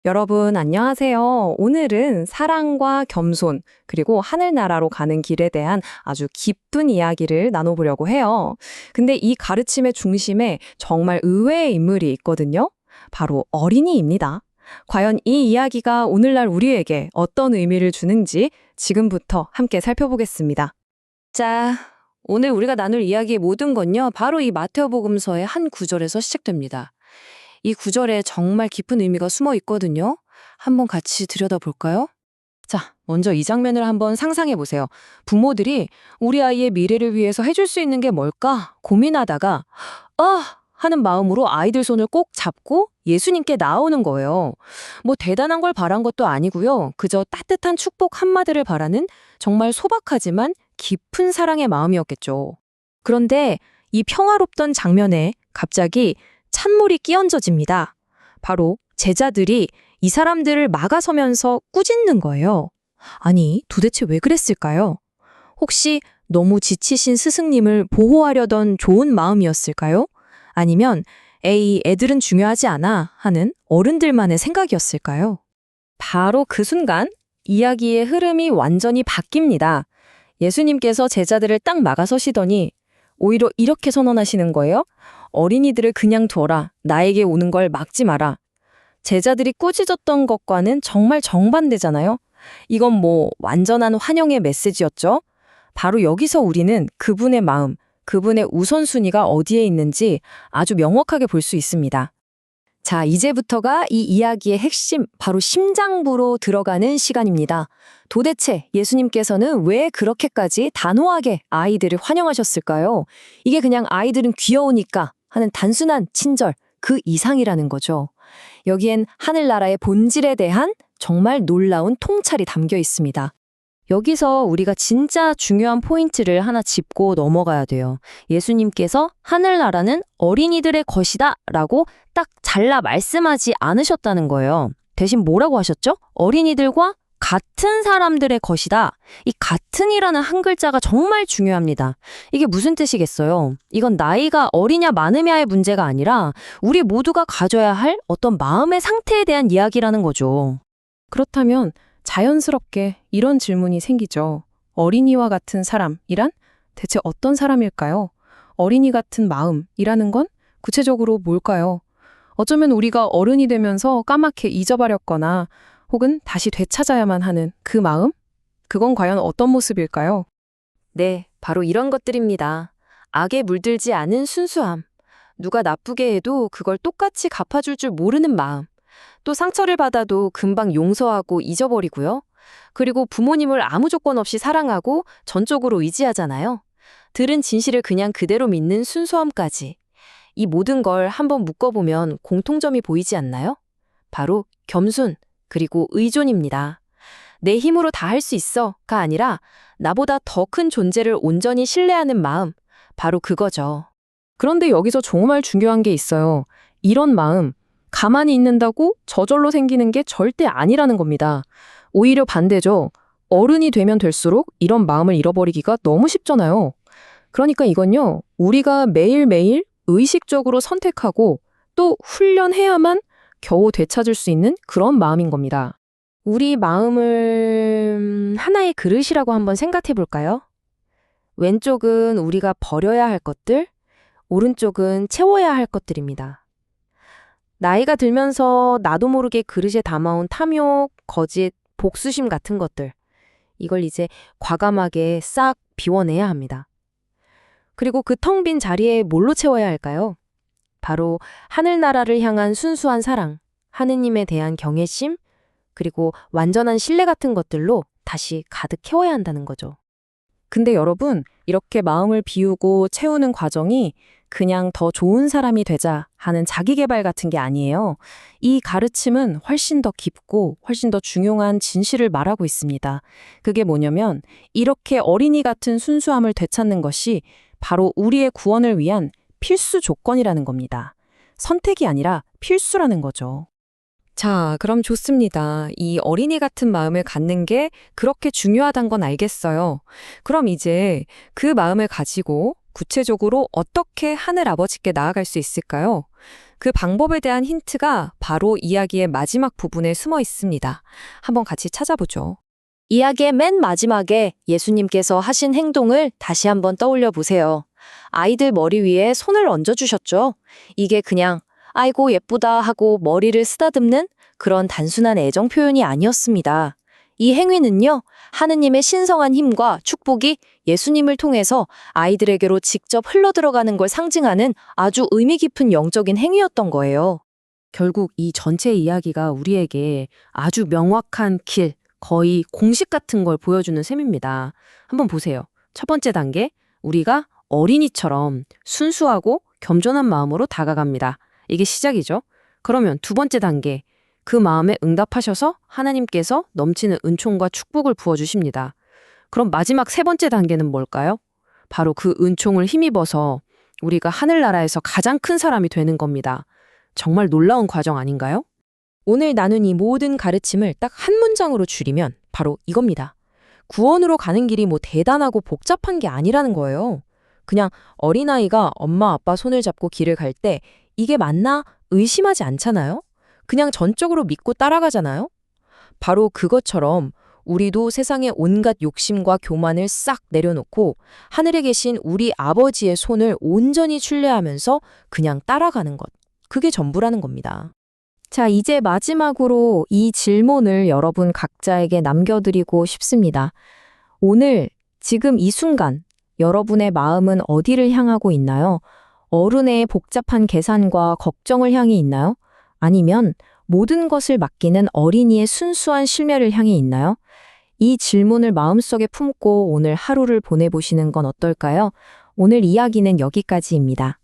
여러분, 안녕하세요. 오늘은 사랑과 겸손, 그리고 하늘나라로 가는 길에 대한 아주 깊은 이야기를 나눠보려고 해요. 근데 이 가르침의 중심에 정말 의외의 인물이 있거든요. 바로 어린이입니다. 과연 이 이야기가 오늘날 우리에게 어떤 의미를 주는지 지금부터 함께 살펴보겠습니다. 자, 오늘 우리가 나눌 이야기의 모든 건요, 바로 이 마태복음서의 한 구절에서 시작됩니다. 이 구절에 정말 깊은 의미가 숨어 있거든요. 한번 같이 들여다볼까요? 자, 먼저 이 장면을 한번 상상해 보세요. 부모들이 우리 아이의 미래를 위해서 해줄 수 있는 게 뭘까 고민하다가 하는 마음으로 아이들 손을 꼭 잡고 예수님께 나오는 거예요. 뭐 대단한 걸 바란 것도 아니고요. 그저 따뜻한 축복 한마디를 바라는 정말 소박하지만 깊은 사랑의 마음이었겠죠. 그런데 이 평화롭던 장면에 갑자기 찬물이 끼얹어집니다. 바로 제자들이 이 사람들을 막아서면서 꾸짖는 거예요. 아니, 도대체 왜 그랬을까요? 혹시 너무 지치신 스승님을 보호하려던 좋은 마음이었을까요? 아니면 에이, 애들은 중요하지 않아 하는 어른들만의 생각이었을까요? 바로 그 순간 이야기의 흐름이 완전히 바뀝니다. 예수님께서 제자들을 딱 막아서시더니 오히려 이렇게 선언하시는 거예요. 어린이들을 그냥 둬라. 나에게 오는 걸 막지 마라. 제자들이 꾸짖었던 것과는 정말 정반대잖아요. 이건 뭐 완전한 환영의 메시지였죠. 바로 여기서 우리는 그분의 마음, 그분의 우선순위가 어디에 있는지 아주 명확하게 볼 수 있습니다. 자, 이제부터가 이 이야기의 핵심, 바로 심장부로 들어가는 시간입니다. 도대체 예수님께서는 왜 그렇게까지 단호하게 아이들을 환영하셨을까요? 이게 그냥 아이들은 귀여우니까 하는 단순한 친절, 그 이상이라는 거죠. 여기엔 하늘나라의 본질에 대한 정말 놀라운 통찰이 담겨 있습니다. 여기서 우리가 진짜 중요한 포인트를 하나 짚고 넘어가야 돼요. 예수님께서 하늘나라는 어린이들의 것이다 라고 딱 잘라 말씀하지 않으셨다는 거예요. 대신 뭐라고 하셨죠? 어린이들과 같은 사람들의 것이다. 이 같은이라는 한 글자가 정말 중요합니다. 이게 무슨 뜻이겠어요? 이건 나이가 어리냐 많으냐의 문제가 아니라 우리 모두가 가져야 할 어떤 마음의 상태에 대한 이야기라는 거죠. 그렇다면 자연스럽게 이런 질문이 생기죠. 어린이와 같은 사람이란 대체 어떤 사람일까요? 어린이 같은 마음이라는 건 구체적으로 뭘까요? 어쩌면 우리가 어른이 되면서 까맣게 잊어버렸거나 혹은 다시 되찾아야만 하는 그 마음? 그건 과연 어떤 모습일까요? 네, 바로 이런 것들입니다. 악에 물들지 않은 순수함. 누가 나쁘게 해도 그걸 똑같이 갚아줄 줄 모르는 마음. 또 상처를 받아도 금방 용서하고 잊어버리고요. 그리고 부모님을 아무 조건 없이 사랑하고 전적으로 의지하잖아요. 들은 진실을 그냥 그대로 믿는 순수함까지. 이 모든 걸 한번 묶어보면 공통점이 보이지 않나요? 바로 겸손, 그리고 의존입니다. 내 힘으로 다 할 수 있어가 아니라 나보다 더 큰 존재를 온전히 신뢰하는 마음, 바로 그거죠. 그런데 여기서 정말 중요한 게 있어요. 이런 마음, 가만히 있는다고 저절로 생기는 게 절대 아니라는 겁니다. 오히려 반대죠. 어른이 되면 될수록 이런 마음을 잃어버리기가 너무 쉽잖아요. 그러니까 이건요, 우리가 매일매일 의식적으로 선택하고 또 훈련해야만 겨우 되찾을 수 있는 그런 마음인 겁니다. 우리 마음을 하나의 그릇이라고 한번 생각해 볼까요? 왼쪽은 우리가 버려야 할 것들, 오른쪽은 채워야 할 것들입니다. 나이가 들면서 나도 모르게 그릇에 담아온 탐욕, 거짓, 복수심 같은 것들. 이걸 이제 과감하게 싹 비워내야 합니다. 그리고 그 텅 빈 자리에 뭘로 채워야 할까요? 바로 하늘나라를 향한 순수한 사랑, 하느님에 대한 경외심, 그리고 완전한 신뢰 같은 것들로 다시 가득 채워야 한다는 거죠. 근데 여러분, 이렇게 마음을 비우고 채우는 과정이 그냥 더 좋은 사람이 되자 하는 자기계발 같은 게 아니에요. 이 가르침은 훨씬 더 깊고 훨씬 더 중요한 진실을 말하고 있습니다. 그게 뭐냐면 이렇게 어린이 같은 순수함을 되찾는 것이 바로 우리의 구원을 위한 필수 조건이라는 겁니다. 선택이 아니라 필수라는 거죠. 자, 그럼 좋습니다. 이 어린이 같은 마음을 갖는 게 그렇게 중요하단 건 알겠어요. 그럼 이제 그 마음을 가지고 구체적으로 어떻게 하늘 아버지께 나아갈 수 있을까요? 그 방법에 대한 힌트가 바로 이야기의 마지막 부분에 숨어 있습니다. 한번 같이 찾아보죠. 이야기의 맨 마지막에 예수님께서 하신 행동을 다시 한번 떠올려 보세요. 아이들 머리 위에 손을 얹어주셨죠. 이게 그냥 아이고 예쁘다 하고 머리를 쓰다듬는 그런 단순한 애정 표현이 아니었습니다. 이 행위는요, 하느님의 신성한 힘과 축복이 예수님을 통해서 아이들에게로 직접 흘러들어가는 걸 상징하는 아주 의미 깊은 영적인 행위였던 거예요. 결국 이 전체 이야기가 우리에게 아주 명확한 길, 거의 공식 같은 걸 보여주는 셈입니다. 한번 보세요. 첫 번째 단계, 우리가 어린이처럼 순수하고 겸손한 마음으로 다가갑니다. 이게 시작이죠. 그러면 두 번째 단계, 그 마음에 응답하셔서 하나님께서 넘치는 은총과 축복을 부어주십니다. 그럼 마지막 세 번째 단계는 뭘까요? 바로 그 은총을 힘입어서 우리가 하늘나라에서 가장 큰 사람이 되는 겁니다. 정말 놀라운 과정 아닌가요? 오늘 나눈 이 모든 가르침을 딱 한 문장으로 줄이면 바로 이겁니다. 구원으로 가는 길이 뭐 대단하고 복잡한 게 아니라는 거예요. 그냥 어린아이가 엄마 아빠 손을 잡고 길을 갈 때 이게 맞나 의심하지 않잖아요? 그냥 전적으로 믿고 따라가잖아요? 바로 그것처럼 우리도 세상의 온갖 욕심과 교만을 싹 내려놓고 하늘에 계신 우리 아버지의 손을 온전히 신뢰하면서 그냥 따라가는 것. 그게 전부라는 겁니다. 자, 이제 마지막으로 이 질문을 여러분 각자에게 남겨드리고 싶습니다. 오늘, 지금 이 순간, 여러분의 마음은 어디를 향하고 있나요? 어른의 복잡한 계산과 걱정을 향해 있나요? 아니면 모든 것을 맡기는 어린이의 순수한 신뢰를 향해 있나요? 이 질문을 마음속에 품고 오늘 하루를 보내보시는 건 어떨까요? 오늘 이야기는 여기까지입니다.